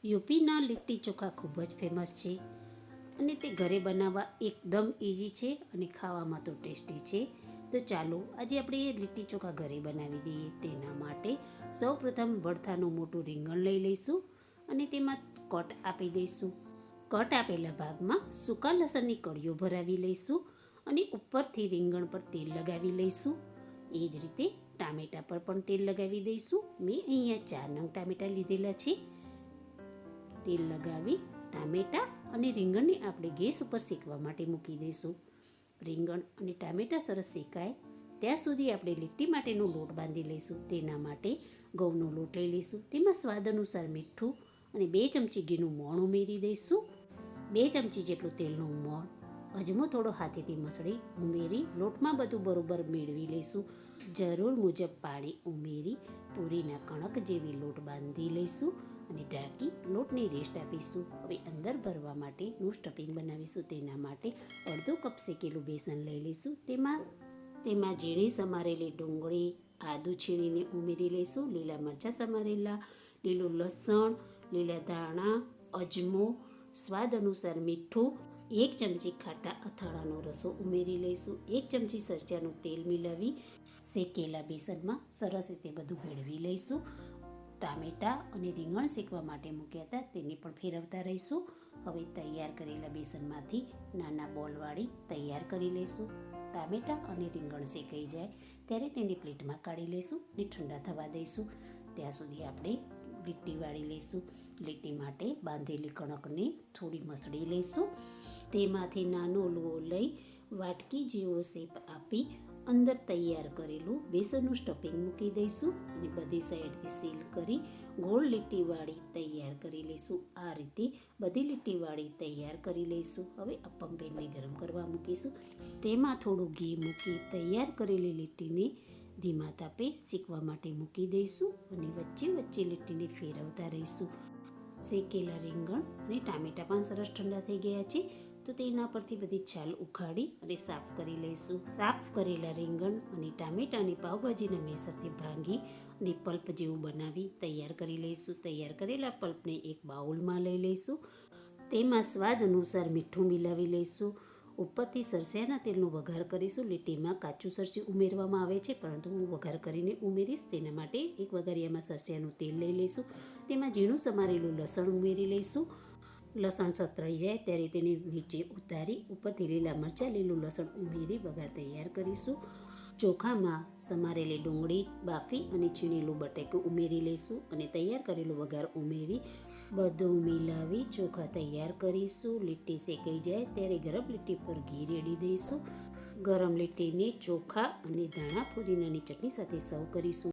યુપીના લીટ્ટી ચોખા ખૂબ જ ફેમસ છે અને તે ઘરે બનાવવા એકદમ ઇઝી છે અને ખાવામાં તો ટેસ્ટી છે. તો ચાલો આજે આપણે લીટ્ટી ચોખા ઘરે બનાવી દઈએ. તેના માટે સૌપ્રથમ ભરથાનું મોટું રીંગણ લઈ લઈશું અને તેમાં કટ આપી દઈશું. કટ આપેલા ભાગમાં સૂકા લસણની કળીઓ ભરાવી લઈશું અને ઉપરથી રીંગણ પર તેલ લગાવી લઈશું. એ જ રીતે ટામેટા પર પણ તેલ લગાવી દઈશું. મેં અહીંયા 4 નંગ ટામેટા લીધેલા છે. તેલ લગાવી ટામેટા અને રીંગણને આપણે ગેસ ઉપર શેકવા માટે મૂકી દઈશું. રીંગણ અને ટામેટા સરસ શેકાય ત્યાં સુધી આપણે લીટ્ટી માટેનો લોટ બાંધી લઈશું. તેના માટે ઘઉંનો લોટ લઈ લઈશું. તેમાં સ્વાદ અનુસાર મીઠું અને 2 ચમચી ઘીનું મોણ ઉમેરી દઈશું. 2 ચમચી જેટલું તેલનું મોણ, અજમો થોડો હાથેથી મસળી ઉમેરી લોટમાં બધું બરોબર મેળવી લઈશું. જરૂર મુજબ પાણી ઉમેરી પૂરીના કણક જેવી લોટ બાંધી લઈશું અને ઢાંકી લોટને રેસ્ટ આપીશું. હવે અંદર ભરવા માટેનું સ્ટફિંગ બનાવીશું. તેના માટે અડધો કપ શેકેલું બેસન લઈ લઈશું. તેમાં ઝીણી સમારેલી ડુંગળી, આદું છીણીને ઉમેરી લઈશું. લીલા મરચાં સમારેલા, લીલું લસણ, લીલા ધાણા, અજમો, સ્વાદ અનુસાર મીઠું, 1 ચમચી ખાટા અથાણાનો રસો ઉમેરી લઈશું. 1 ચમચી સરસિયાનું તેલ મિલાવી શેકેલા બેસનમાં સરસ રીતે બધું ભેળવી લઈશું. ટામેટા અને રીંગણ શેકવા માટે મૂક્યા હતા તેને પણ ફેરવતા રહીશું. હવે તૈયાર કરેલા બેસનમાંથી નાના બોલ વાળી તૈયાર કરી લઈશું. ટામેટા અને રીંગણ શેકાઈ જાય ત્યારે તેને પ્લેટમાં કાઢી લઈશું અને ઠંડા થવા દઈશું. ત્યાં સુધી આપણે લીટ્ટી વાળી લઈશું. લીટ્ટી માટે બાંધેલી કણકને થોડી મસળી લઈશું. તેમાંથી નાનો લોહો લઈ વાટકી જેવો શેપ આપી અંદર તૈયાર કરેલું બેસનનું સ્ટફિંગ મૂકી દઈશું અને બધી સાઈડથી સીલ કરી ગોળ લીટ્ટીવાળી તૈયાર કરી લઈશું. આ રીતે બધી લીટ્ટીવાળી તૈયાર કરી લઈશું. હવે અપ્પમ પેનને ગરમ કરવા મૂકીશું. તેમાં થોડું ઘી મૂકી તૈયાર કરેલી લીટ્ટીને ધીમા તાપે શેકવા માટે મૂકી દઈશું અને વચ્ચે વચ્ચે લીટ્ટીને ફેરવતા રહીશું. શેકેલા રીંગણ અને ટામેટા પણ સરસ ઠંડા થઈ ગયા છે તો તેના પરથી બધી છાલ ઉખાડી અને સાફ કરી લઈશું. સાફ કરેલા રીંગણ અને ટામેટાને પાવભાજીના મેસરથી ભાંગી અને પલ્પ જેવું બનાવી તૈયાર કરી લઈશું. તૈયાર કરેલા પલ્પને એક બાઉલમાં લઈ લઈશું. તેમાં સ્વાદ અનુસાર મીઠું મિલાવી લઈશું. ઉપરથી સરસિયાના તેલનો વઘાર કરીશું. લીટ્ટીમાં કાચું સરસિયું ઉમેરવામાં આવે છે પરંતુ હું વઘાર કરીને ઉમેરીશ. તેના માટે એક વઘારિયામાં સરસિયાનું તેલ લઈ લઈશું. તેમાં ઝીણું સમારેલું લસણ ઉમેરી લઈશું. લસણ સતરાઈ જાય ત્યારે તેને નીચે ઉતારી ઉપરથી લીલા મરચાં, લીલું લસણ ઉમેરી વઘાર તૈયાર કરીશું. ચોખામાં સમારેલી ડુંગળી બાફી અને છીણેલું બટેકું ઉમેરી લઈશું અને તૈયાર કરેલું વઘાર ઉમેરી બધું મિલાવી ચોખા તૈયાર કરીશું. લીટ્ટી શેકાઈ જાય ત્યારે ગરમ લીટ્ટી પર ઘી રેડી દઈશું. ગરમ લીટ્ટીને ચોખા અને ધાણા ફુદીનાની ચટણી સાથે સર્વ કરીશું.